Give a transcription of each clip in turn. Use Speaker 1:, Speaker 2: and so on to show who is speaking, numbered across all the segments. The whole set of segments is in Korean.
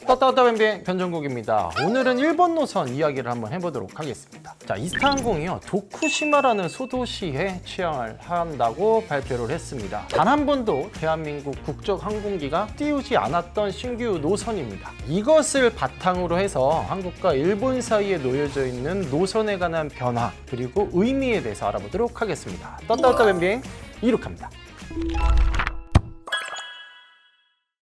Speaker 1: 떴다 뱀뱀 변정국입니다. 오늘은 일본 노선 이야기를 한번 해보도록 하겠습니다. 자, 이스타항공이요, 도쿠시마라는 소도시에 취항을 한다고 발표를 했습니다. 단 한 번도 대한민국 국적 항공기가 띄우지 않았던 신규 노선입니다. 이것을 바탕으로 해서 한국과 일본 사이에 놓여져 있는 노선에 관한 변화 그리고 의미에 대해서 알아보도록 하겠습니다. 떴다 뱀뱀 이룩합니다.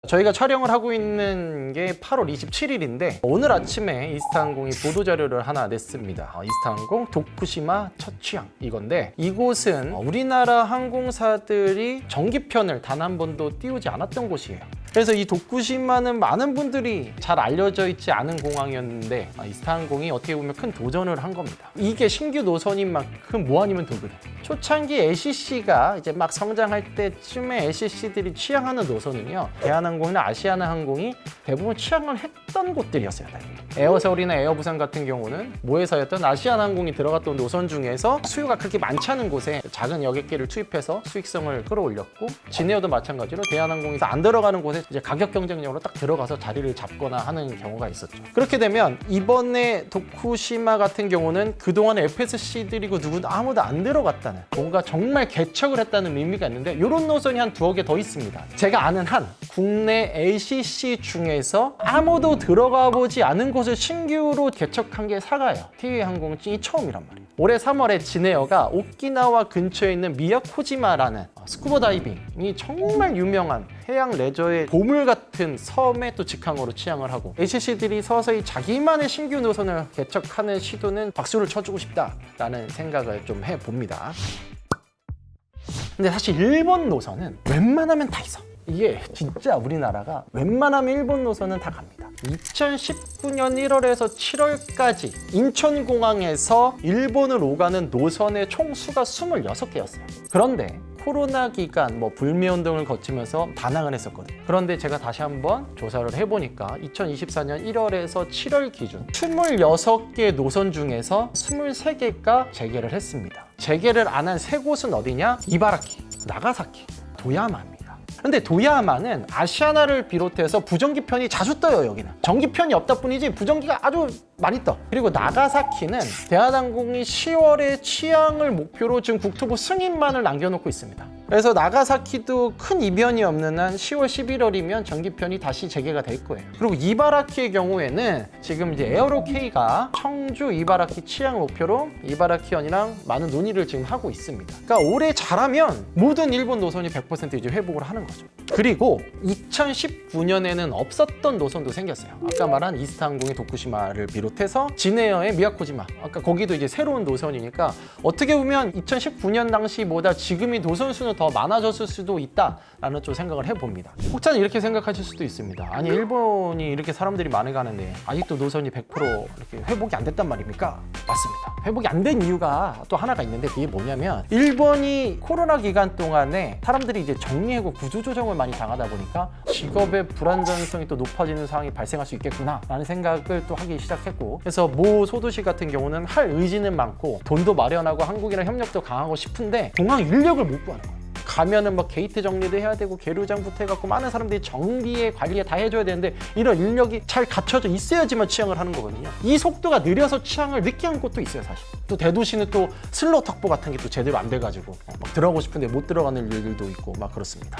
Speaker 1: 저희가 촬영을 하고 있는 게 8월 27일인데 오늘 아침에 이스타항공이 보도자료를 하나 냈습니다. 이스타항공 도쿠시마 첫 취항 이건데, 이곳은 우리나라 항공사들이 정기편을 단 한 번도 띄우지 않았던 곳이에요. 그래서 이 도쿠시마는 많은 분들이 잘 알려져 있지 않은 공항이었는데 이스타항공이 어떻게 보면 큰 도전을 한 겁니다. 이게 신규 노선인 만큼 뭐 아니면 도구래. 초창기 LCC가 이제 막 성장할 때쯤에 LCC들이 취항하는 노선은요, 대한항공이나 아시아나항공이 대부분 취항을 했던 곳들이었어요. 에어서울이나 에어부산 같은 경우는 모회사였던 아시아나항공이 들어갔던 노선 중에서 수요가 그렇게 많지 않은 곳에 작은 여객기를 투입해서 수익성을 끌어올렸고, 진에어도 마찬가지로 대한항공에서 안 들어가는 곳에 이제 가격 경쟁력으로 딱 들어가서 자리를 잡거나 하는 경우가 있었죠. 그렇게 되면 이번에 도쿠시마 같은 경우는 그동안 FSC들이고 누구도 아무도 안 들어갔다는, 뭔가 정말 개척을 했다는 의미가 있는데, 이런 노선이 한 두어 개 더 있습니다. 제가 아는 한 국내 LCC 중에서 아무도 들어가 보지 않은 곳을 신규로 개척한 게 사가예요. 티웨이항공이 처음이란 말이에요. 올해 3월에 진에어가 오키나와 근처에 있는 미야코지마라는 스쿠버 다이빙이 정말 유명한 해양 레저의 보물 같은 섬에 또 직항으로 취항을 하고, LCC들이 서서히 자기만의 신규 노선을 개척하는 시도는 박수를 쳐주고 싶다라는 생각을 좀 해봅니다. 근데 사실 일본 노선은 웬만하면 다 있어. 이게 진짜 우리나라가 웬만하면 일본 노선은 다 갑니다. 2019년 1월에서 7월까지 인천공항에서 일본을 오가는 노선의 총 수가 26개였어요. 그런데 코로나 기간 불매운동을 거치면서 반항을 했었거든요. 그런데 제가 다시 한번 조사를 해보니까 2024년 1월에서 7월 기준 26개 노선 중에서 23개가 재개를 했습니다. 재개를 안 한 세 곳은 어디냐? 이바라키, 나가사키, 도야마입니다. 근데 도야마는 아시아나를 비롯해서 부정기편이 자주 떠요. 여기는 정기편이 없다 뿐이지 부정기가 아주 많이 떠. 그리고 나가사키는 대한항공이 10월에 취항을 목표로 지금 국토부 승인만을 남겨놓고 있습니다. 그래서 나가사키도 큰 이변이 없는 한 10월, 11월이면 정기편이 다시 재개가 될 거예요. 그리고 이바라키의 경우에는 지금 이제 에어로K가 청주 이바라키 취항 목표로 이바라키현이랑 많은 논의를 지금 하고 있습니다. 그러니까 올해 잘하면 모든 일본 노선이 100% 이제 회복을 하는 거죠. 그리고 2019년에는 없었던 노선도 생겼어요. 아까 말한 이스타항공의 도쿠시마를 비롯해서 진에어의 미야코지마, 아까 거기도 이제 새로운 노선이니까 어떻게 보면 2019년 당시보다 지금이 노선 수는 더 많아졌을 수도 있다라는 좀 생각을 해봅니다. 혹자는 이렇게 생각하실 수도 있습니다. 아니, 일본이 이렇게 사람들이 많이 가는데 아직도 노선이 100% 이렇게 회복이 안 됐단 말입니까? 맞습니다. 회복이 안 된 이유가 또 하나가 있는데, 그게 뭐냐면 일본이 코로나 기간 동안에 사람들이 이제 정리하고 구조조정을 많이 당하다 보니까 직업의 불안정성이 또 높아지는 상황이 발생할 수 있겠구나 라는 생각을 또 하기 시작했고, 그래서 모 소도시 같은 경우는 할 의지는 많고 돈도 마련하고 한국이랑 협력도 강하고 싶은데 공항 인력을 못 구하는 거예요. 가면은 게이트 정리도 해야 되고 계류장부터 해갖고 많은 사람들이 정비에 관리에 다 해줘야 되는데, 이런 인력이 잘 갖춰져 있어야지만 취항을 하는 거거든요. 이 속도가 느려서 취항을 늦게 한 곳도 있어요. 사실 또 대도시는 또 슬로우 턱보 같은 게 또 제대로 안 돼가지고 들어가고 싶은데 못 들어가는 일들도 있고 막 그렇습니다.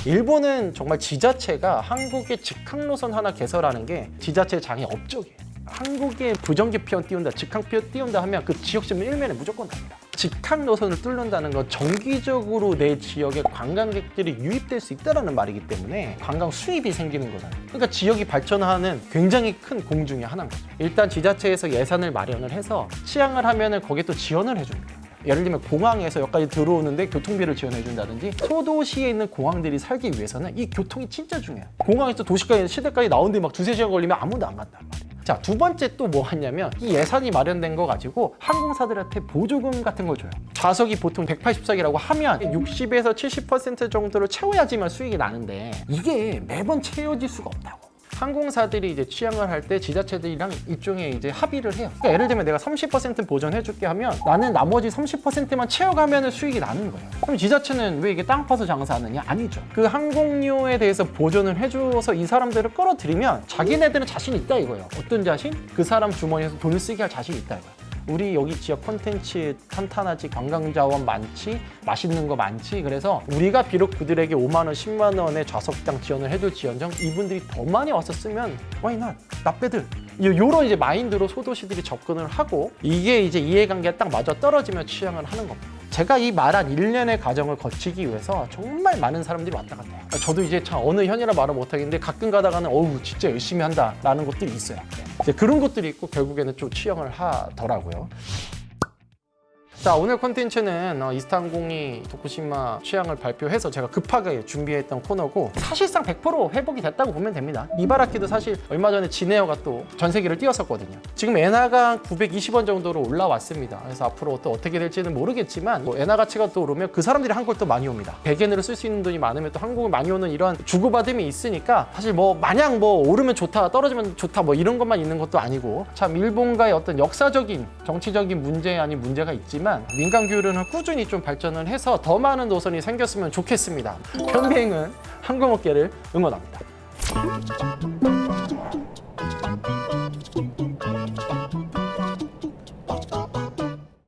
Speaker 1: 일본은 정말 지자체가 한국의 직항 노선 하나 개설하는 게 지자체 장의 업적이에요. 한국에 부정기편 띄운다, 직항편 띄운다 하면 그 지역시민 일면에 무조건 갑니다. 직항 노선을 뚫는다는 건 정기적으로 내 지역에 관광객들이 유입될 수 있다는 말이기 때문에 관광 수입이 생기는 거잖아요. 그러니까 지역이 발전하는 굉장히 큰 공 중에 하나인 거죠. 일단 지자체에서 예산을 마련을 해서 취항을 하면은 거기에 또 지원을 해줍니다. 예를 들면 공항에서 여기까지 들어오는데 교통비를 지원해준다든지, 소도시에 있는 공항들이 살기 위해서는 이 교통이 진짜 중요해요. 공항에서 도시까지, 시내까지 나오는데 막 2-3시간 걸리면 아무도 안 간단 말이에요. 자, 두 번째 또 뭐 하냐면, 이 예산이 마련된 거 가지고 항공사들한테 보조금 같은 걸 줘요. 좌석이 보통 180석이라고 하면 60에서 70% 정도를 채워야지만 수익이 나는데, 이게 매번 채워질 수가 없다고. 항공사들이 이제 취향을 할 때 지자체들이랑 일종의 이제 합의를 해요. 그러니까 예를 들면 내가 30% 보전해줄게 하면 나는 나머지 30%만 채워가면 수익이 나는 거예요. 그럼 지자체는 왜 이게 땅 파서 장사하느냐? 아니죠. 그 항공료에 대해서 보전을 해줘서 이 사람들을 끌어들이면 자기네들은 자신 있다 이거예요. 어떤 자신? 그 사람 주머니에서 돈을 쓰게 할 자신 있다 이거예요. 우리 여기 지역 콘텐츠 탄탄하지, 관광자원 많지, 맛있는 거 많지. 그래서 우리가 비록 그들에게 5만 원, 10만 원의 좌석당 지원을 해둘지언정 이분들이 더 많이 와서 쓰면 why not? 나빼들. 이런 이제 마인드로 소도시들이 접근을 하고 이게 이제 이해관계가 딱 맞아 떨어지면 취향을 하는 겁니다. 제가 이 말한 1년의 과정을 거치기 위해서 정말 많은 사람들이 왔다 갔다 해요. 저도 이제 참 어느 현이라 말을 못하겠는데 가끔 가다가는 어우 진짜 열심히 한다 라는 것들이 있어요. 이제 그런 것들이 있고 결국에는 좀 취향을 하더라고요. 자, 오늘 콘텐츠는 이스타항공이 도쿠시마 취향을 발표해서 제가 급하게 준비했던 코너고 사실상 100% 회복이 됐다고 보면 됩니다. 이바라키도 사실 얼마 전에 진에어가 또 전 세계를 뛰었었거든요. 지금 엔화가 920원 정도로 올라왔습니다. 그래서 앞으로 또 어떻게 될지는 모르겠지만 엔화 가치가 또 오르면 그 사람들이 한국을 또 많이 옵니다. 100엔으로 쓸 수 있는 돈이 많으면 또 한국을 많이 오는 이런 주고받음이 있으니까 사실 마냥 오르면 좋다 떨어지면 좋다 이런 것만 있는 것도 아니고 참 일본과의 어떤 역사적인 정치적인 문제 아닌 문제가 있지만 민간 교류는 꾸준히 좀 발전을 해서 더 많은 노선이 생겼으면 좋겠습니다. 현비행은 항공업계를 응원합니다.